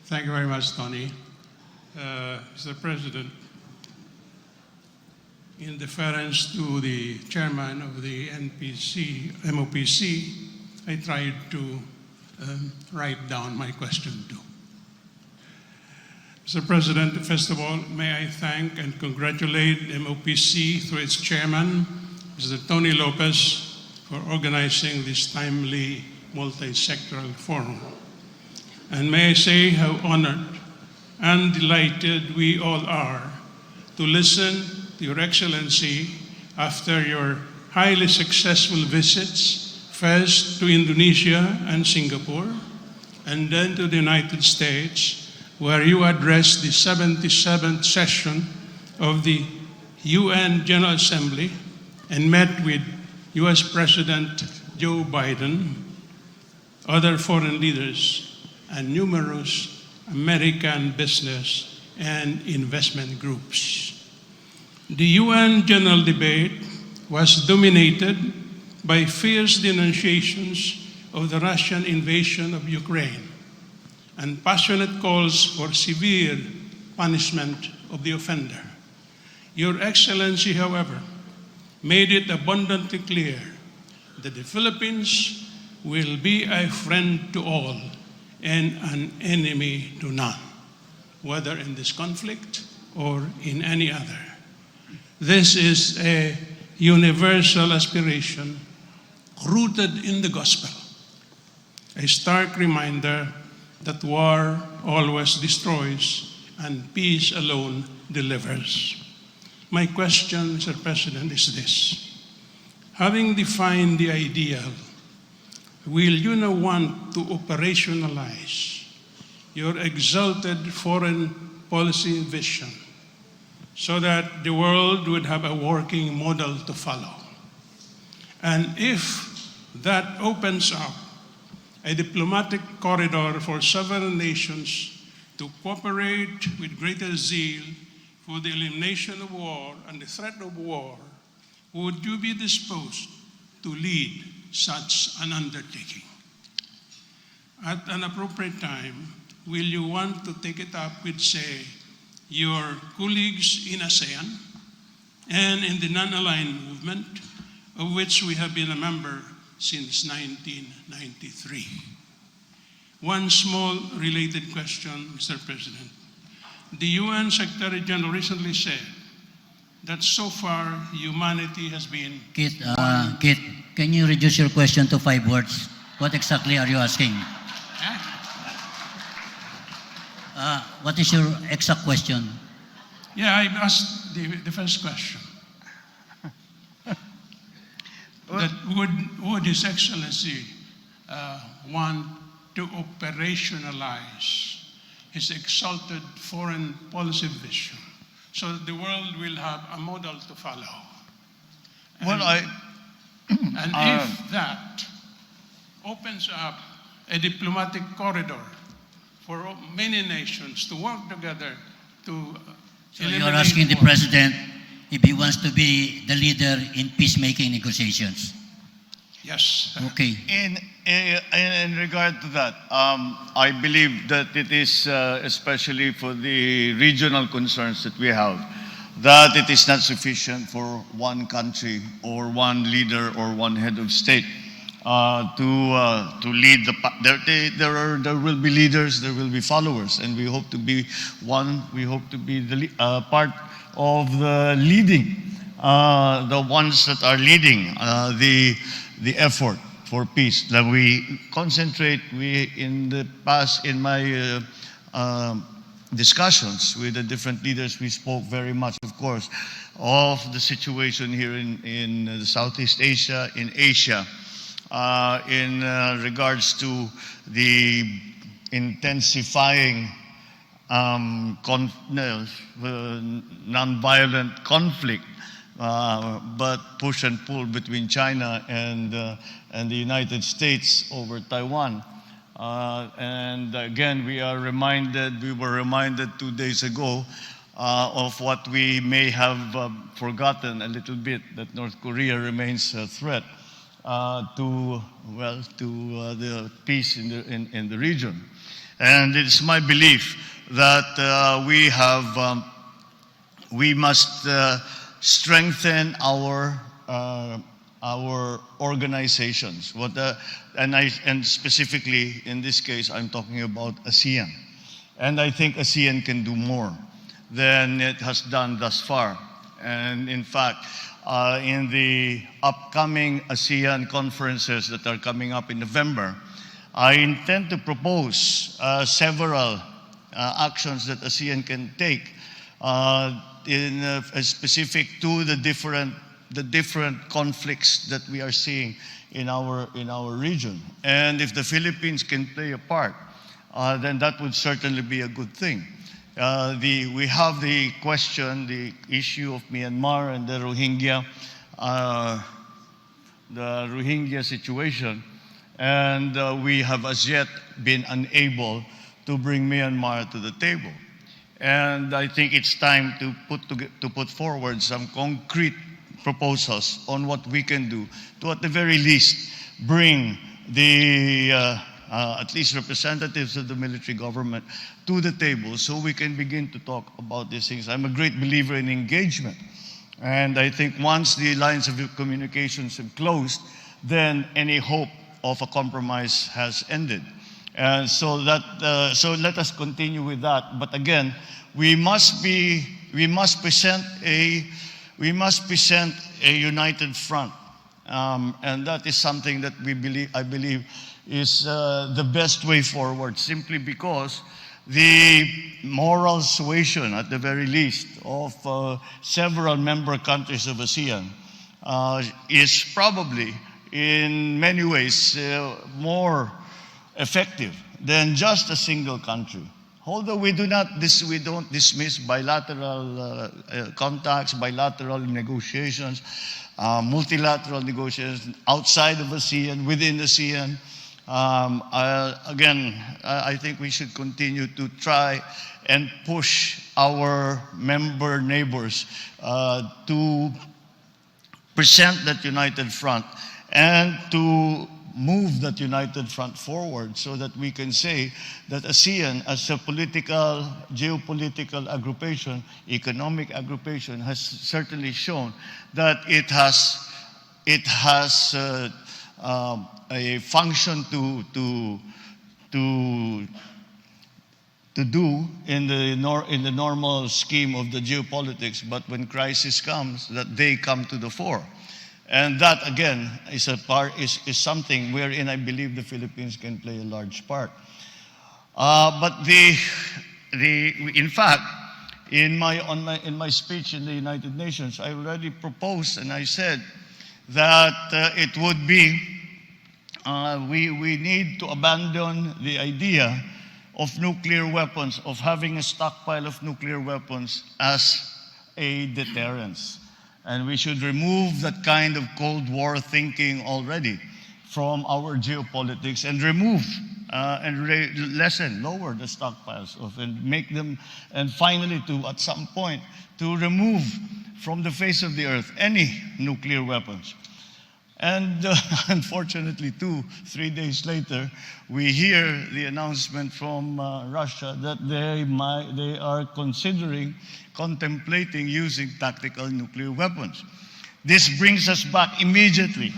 Thank you very much, Tony. Mr. President, in deference to the chairman of the MOPC, I tried to write down my question too. Mr. President, first of all, may I thank and congratulate MOPC through its chairman, Mr. Tony Lopez, for organizing this timely multi-sectoral forum. And may I say how honored and delighted we all are to listen to Your Excellency after your highly successful visits, first to Indonesia and Singapore, and then to the United States, where you addressed the 77th session of the UN General Assembly and met with US President Joe Biden, other foreign leaders, and numerous American business and investment groups. The UN General Debate was dominated by fierce denunciations of the Russian invasion of Ukraine and passionate calls for severe punishment of the offender. Your Excellency, however, made it abundantly clear that the Philippines will be a friend to all and an enemy to none, whether in this conflict or in any other. This is a universal aspiration rooted in the gospel, a stark reminder that war always destroys and peace alone delivers. My question, Mr. President, is this. Having defined the ideal, will you now want to operationalize your exalted foreign policy vision so that the world would have a working model to follow? And if that opens up a diplomatic corridor for sovereign nations to cooperate with greater zeal for the elimination of war and the threat of war, would you be disposed to lead such an undertaking? At an appropriate time, will you want to take it up with, say, your colleagues in ASEAN and in the non-aligned movement, of which we have been a member since 1993? One small related question, Mr. President. The UN Secretary General recently said that so far humanity has been... Kit, can you reduce your question to 5 words? What exactly are you asking? What is your exact question? Yeah, I asked the first question. That would His Excellency want to operationalize his exalted foreign policy vision so that the world will have a model to follow? And, if that opens up a diplomatic corridor for many nations to work together to So you're asking the President if he wants to be the leader in peacemaking negotiations? Yes. Okay. In regard to that, I believe that it is, especially for the regional concerns that we have, that it is not sufficient for one country or one leader or one head of state to lead there will be leaders, there will be followers, and we hope to be one. We hope to be the part of the leading, the ones that are leading the effort for peace. That we concentrate. In the past, in my discussions with the different leaders, we spoke very much, of course, of the situation here in Southeast Asia, in Asia. In regards to the intensifying non-violent conflict, but push and pull between China and the United States over Taiwan. And again, we were reminded 2 days ago of what we may have forgotten a little bit, that North Korea remains a threat to the peace in the region. And it's my belief that we must strengthen our organizations. And specifically in this case, I'm talking about ASEAN. And I think ASEAN can do more than it has done thus far. And in fact, in the upcoming ASEAN conferences that are coming up in November, I intend to propose several actions that ASEAN can take specific to the different conflicts that we are seeing in our region. And if the Philippines can play a part, then that would certainly be a good thing. We have the issue of Myanmar and the Rohingya situation, and we have as yet been unable to bring Myanmar to the table. And I think it's time to put forward some concrete proposals on what we can do to, at the very least, bring the at least representatives of the military government to the table so we can begin to talk about these things. I'm a great believer in engagement. And I think once the lines of communications have closed, then any hope of a compromise has ended. And so let us continue with that. But again, we must present a united front, and that is something that I believe is the best way forward. Simply because the moral suasion, at the very least, of several member countries of ASEAN is probably, in many ways, more effective than just a single country. Although we don't dismiss bilateral contacts, bilateral negotiations, multilateral negotiations outside of ASEAN, within ASEAN. I think we should continue to try and push our member neighbors to present that united front and to move that united front forward so that we can say that ASEAN, as a political, geopolitical aggregation, economic aggregation, has certainly shown that it has a function to do in the normal scheme of the geopolitics, but when crisis comes, that they come to the fore. And that, again, is something wherein I believe the Philippines can play a large part. But in fact, in my speech in the United Nations, I already proposed and I said that it would be we need to abandon the idea of nuclear weapons, of having a stockpile of nuclear weapons as a deterrence. And we should remove that kind of Cold War thinking already from our geopolitics and remove lower the stockpiles and make them, and finally at some point, to remove from the face of the earth any nuclear weapons. And unfortunately, 2-3 days later, we hear the announcement from Russia that they are contemplating using tactical nuclear weapons. This brings us back immediately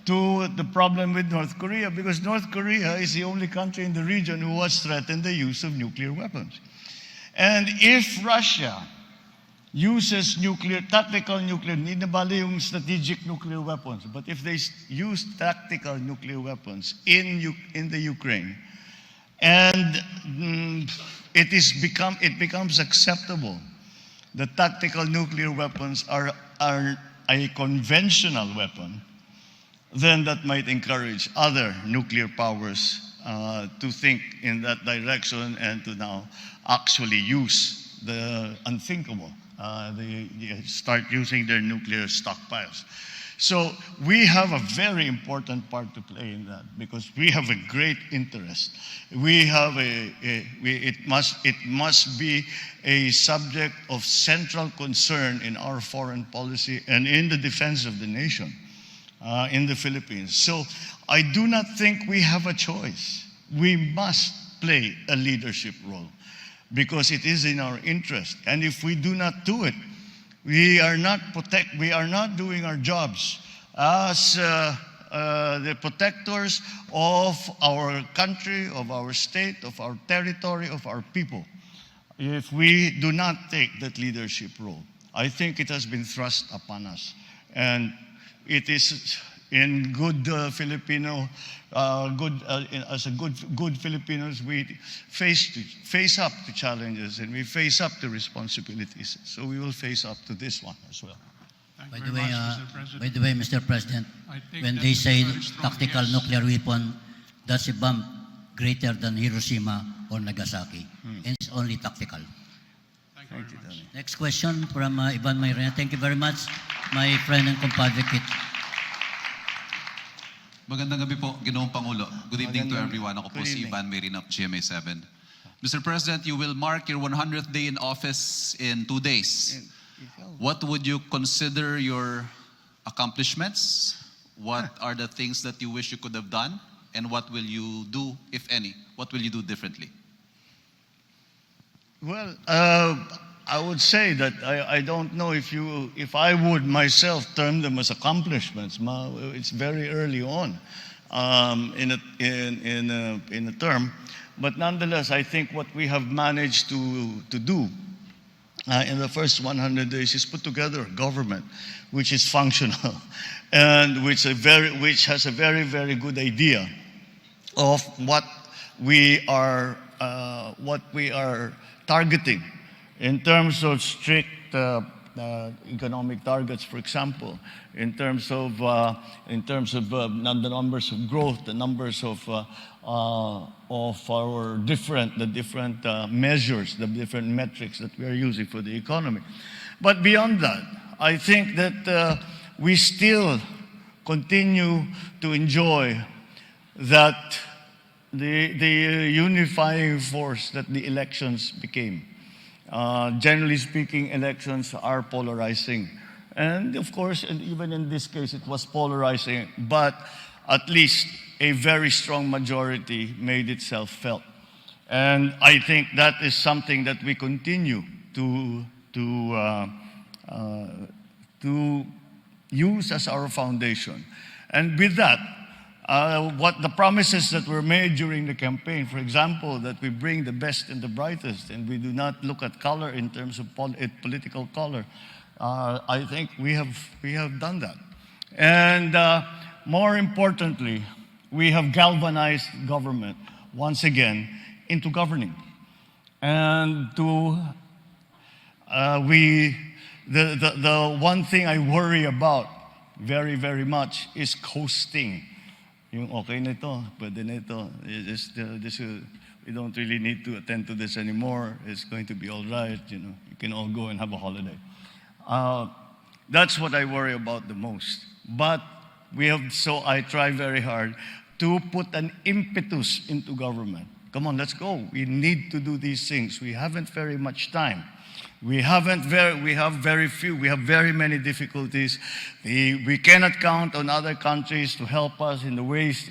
to the problem with North Korea, because North Korea is the only country in the region who has threatened the use of nuclear weapons. And if Russia uses tactical nuclear, hindi na bali yung strategic nuclear weapons, but if they use tactical nuclear weapons in the Ukraine, and it becomes acceptable that tactical nuclear weapons are a conventional weapon, then that might encourage other nuclear powers to think in that direction and to now actually use the unthinkable. They start using their nuclear stockpiles. So we have a very important part to play in that, because we have a great interest. We have it must be a subject of central concern in our foreign policy and in the defense of the nation in the Philippines. So I do not think we have a choice. We must play a leadership role because it is in our interest. And if we do not do it, we are not doing our jobs as the protectors of our country, of our state, of our territory, of our people. If we do not take that leadership role, I think it has been thrust upon us. And it is in good Filipino, as a good Filipinos, we face up to challenges and we face up to responsibilities. So we will face up to this one as well. Thank By you the very way, much, Mr. President. by the way, Mr. President, I think when that they is a say very strong tactical yes. nuclear weapon, that's a bomb greater than Hiroshima or Nagasaki. And it's only tactical. Thank you very much. Next question from Ivan Mayrina. Thank you very much, my friend and compadre Kit. Magandang gabi po, Ginoong Pangulo. Good evening to Magandang- everyone. Ako po good si evening. Ivan Mayrina of GMA7. Mr. President, you will mark your 100th day in office in 2 days. What would you consider your accomplishments? What are the things that you wish you could have done? And what will you do, if any? What will you do differently? Well, I would say that I don't know if I would myself term them as accomplishments. It's very early on in a term, but nonetheless, I think what we have managed to do in the first 100 days is put together a government which is functional and which has a very, very good idea of what we are targeting in terms of strict economic targets, for example, in terms of the numbers of growth, the numbers of our different measures, the different metrics that we are using for the economy. But beyond that, I think that we still continue to enjoy that the unifying force that the elections became. Generally speaking, elections are polarizing. And of course, and even in this case, it was polarizing, but at least a very strong majority made itself felt. And I think that is something that we continue to use as our foundation. And with that, what the promises that were made during the campaign, for example, that we bring the best and the brightest, and we do not look at color in terms of political color, I think we have done that. And more importantly, we have galvanized government once again into governing. And the one thing I worry about very, very much is coasting. Yung okay na ito, pwede na ito. We don't really need to attend to this anymore. It's going to be all right. You can all go and have a holiday. That's what I worry about the most. But I try very hard to put an impetus into government. Come on, let's go. We need to do these things. We haven't very much time. We have very many difficulties. We cannot count on other countries to help us in ways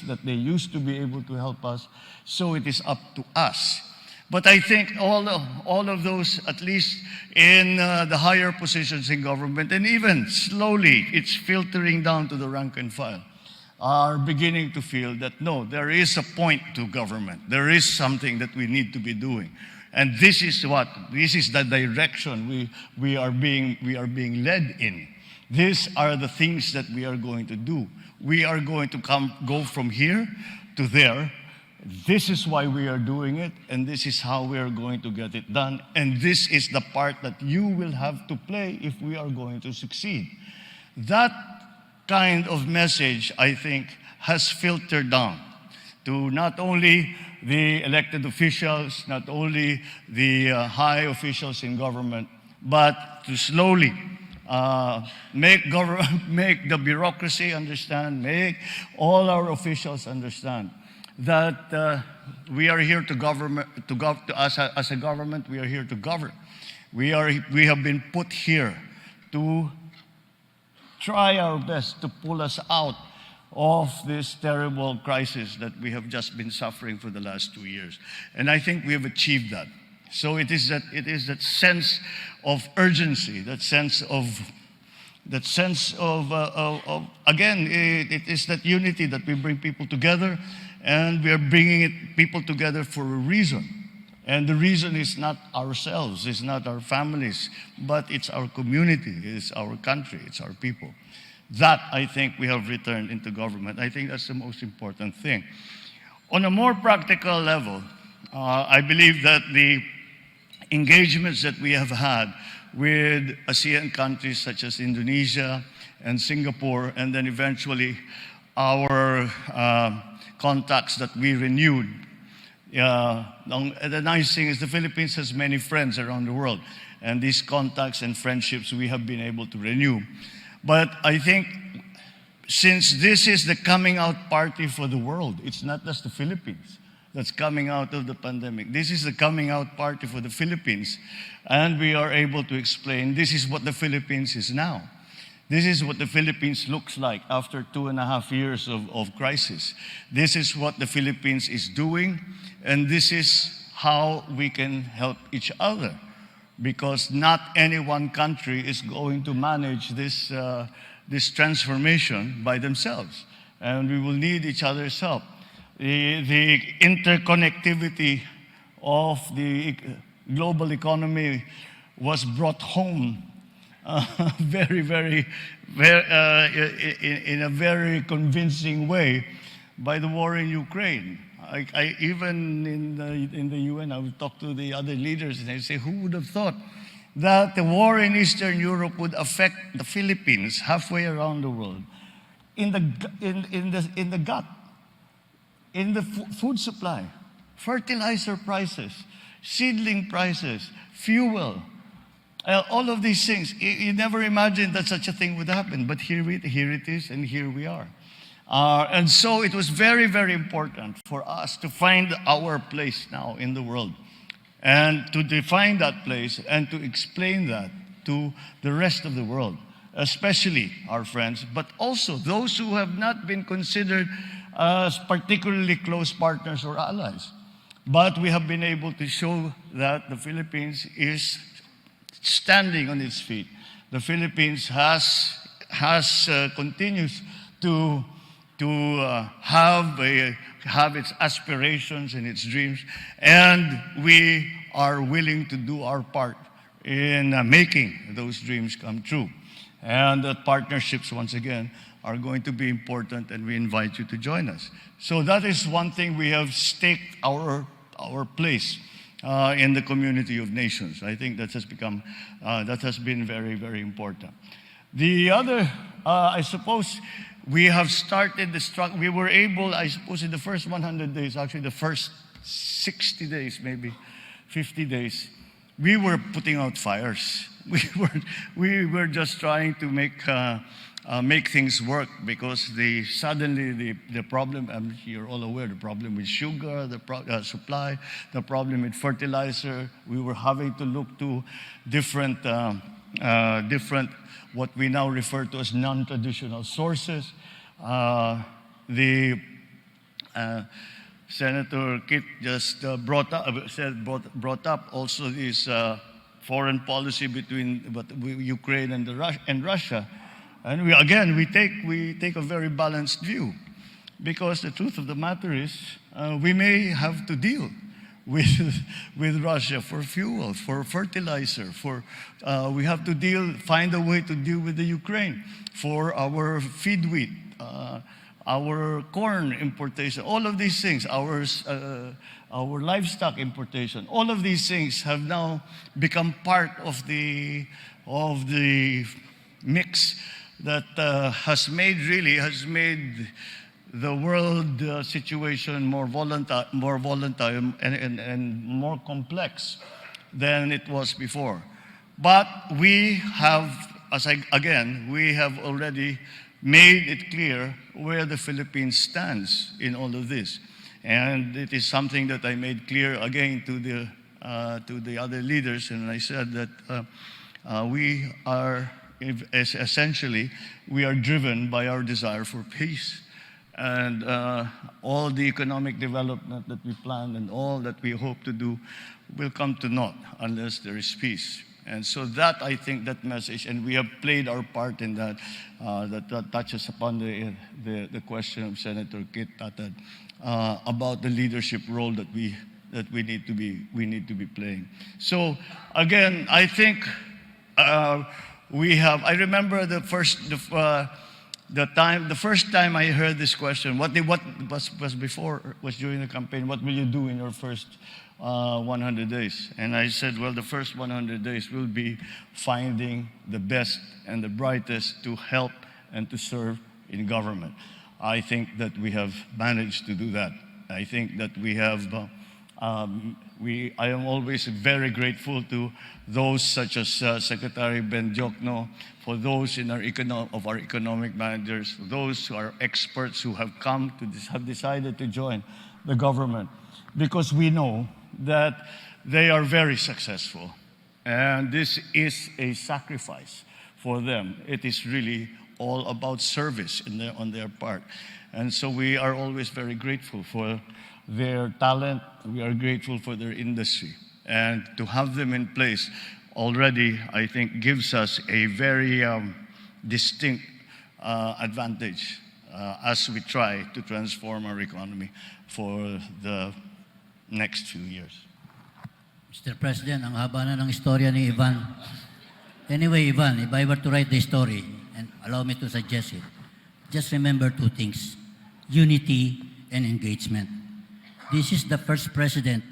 that they used to be able to help us. So it is up to us. But I think all of those, at least in the higher positions in government, and even slowly, it's filtering down to the rank and file, are beginning to feel that no, there is a point to government. There is something that we need to be doing. And this is the direction we are being led in. These are the things that we are going to do. We are going to go from here to there. This is why we are doing it, and this is how we are going to get it done. And this is the part that you will have to play if we are going to succeed. That kind of message, I think, has filtered down to not only the elected officials, not only the high officials in government, but to slowly make the bureaucracy understand, make all our officials understand that we are here as a government, we are here to govern. We have been put here to try our best to pull us out of this terrible crisis that we have just been suffering for the last 2 years. And I think we have achieved that. So it is that sense of urgency, that sense of again, it is that unity that we bring people together, and we are bringing people together for a reason. And the reason is not ourselves, it's not our families, but it's our community, it's our country, it's our people. That, I think, we have returned into government. I think that's the most important thing. On a more practical level, I believe that the engagements that we have had with ASEAN countries such as Indonesia and Singapore, and then eventually our contacts that we renewed. The nice thing is the Philippines has many friends around the world, and these contacts and friendships we have been able to renew. But I think since this is the coming out party for the world, it's not just the Philippines that's coming out of the pandemic. This is the coming out party for the Philippines. And we are able to explain this is what the Philippines is now. This is what the Philippines looks like after 2.5 years of crisis. This is what the Philippines is doing, and this is how we can help each other. Because not any one country is going to manage this transformation by themselves. And we will need each other's help. The interconnectivity of the global economy was brought home in a very convincing way by the war in Ukraine. I even in the UN, I would talk to the other leaders and I say, who would have thought that the war in Eastern Europe would affect the Philippines halfway around the world in the gut, in the food supply, fertilizer prices, seedling prices, fuel, all of these things. You never imagined that such a thing would happen, but here it is, and here we are. And so it was very, very important for us to find our place now in the world, and to define that place and to explain that to the rest of the world, especially our friends, but also those who have not been considered as particularly close partners or allies. But we have been able to show that the Philippines is standing on its feet. The Philippines continues to have its aspirations and its dreams, and we are willing to do our part in making those dreams come true. And the partnerships, once again, are going to be important, and we invite you to join us. So that is one thing we have staked our place in the community of nations. I think that has been very, very important. The other, I suppose, we have started we were able, I suppose, in the first 100 days, actually the first 60 days, maybe 50 days, we were putting out fires. We were just trying to make things work, because suddenly the problem, you're all aware, the problem with sugar, the supply, the problem with fertilizer. We were having to look to different what we now refer to as non-traditional sources. Senator Kit just brought up also this foreign policy between Ukraine and Russia. And we take a very balanced view, because the truth of the matter is we may have to deal with Russia for fuel, for fertilizer, we have to find a way to deal with the Ukraine for our feed wheat, our corn importation, all of these things, our livestock importation, all of these things have now become part of the mix that has made the world situation more volatile and more complex than it was before. But we have already made it clear where the Philippines stands in all of this. And it is something that I made clear again to the other leaders, and I said that we are essentially driven by our desire for peace. and all the economic development that we plan and all that we hope to do will come to naught unless there is peace. And so that, I think, that message, and we have played our part in that, that touches upon the question of Senator Kit Tatad about the leadership role that we need to be playing. So again, I think we have. I remember the first time I heard this question. What was before was during the campaign. What will you do in your first 100 days? And I said, well, the first 100 days will be finding the best and the brightest to help and to serve in government. I think that we have managed to do that. I think that we have. I am always very grateful to those such as Secretary Ben Jokno, for those in our economic managers, for those who are experts who have come to have decided to join the government, because we know that they are very successful, and this is a sacrifice for them. It is really all about service on their part, and so we are always very grateful for their talent. We are grateful for their industry, and to have them in place already, I think, gives us a very distinct advantage as we try to transform our economy for the next few years. Mr. President, ang haba na ng istorya ni Ivan. Anyway, Ivan, if I were to write the story, and allow me to suggest it, just remember two things: unity and engagement. This is the first president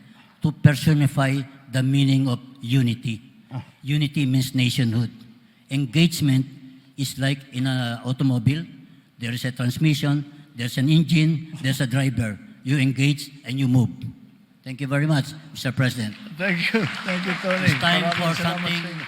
to personify the meaning of unity. Unity means nationhood. Engagement is like in an automobile. There is a transmission, there's an engine, there's a driver. You engage and you move. Thank you very much, Mr. President. Thank you, Tony. It's time Maraming for salamat something sa inyo.